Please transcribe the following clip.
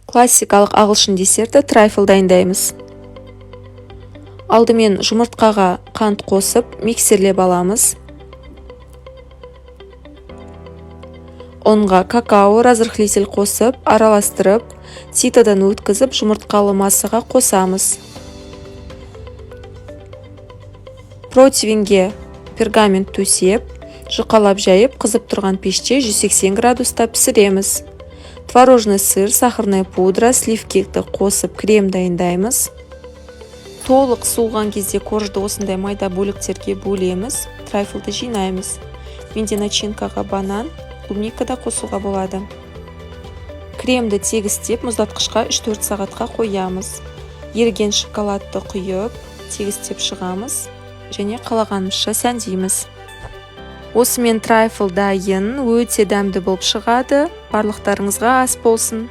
Классикалық ағылшын десерті трайфл дайындаймыз. Алдымен жұмыртқаға қант қосып, миксерлеп аламыз. Онға какао разрыхлитель қосып, араластырып, ситадан өткізіп, жұмыртқалы массаға қосамыз. Противенге пергамент төсеп, жұқалап жайып, қызып тұрған пеште 180 градуста пісіреміз. Творожный сыр, сахарная пудра, сливкекті қосып, крем дайындаймыз. Толық суылған кезде коржды осындай майда бөліктерге бөлеміз, трайфлды жинаймыз. Менде начинкаға банан, клубника да қосуға болады. Кремді тегістеп, мұздатқышқа 3-4 сағатқа қоямыз. Еріген шоколадты құйып, тегістеп шығамыз және қалағанымызша сәндейміз. Осымен трайфл дайын, өте дәмді болып шығады. Барлықтарыңызға ас болсын.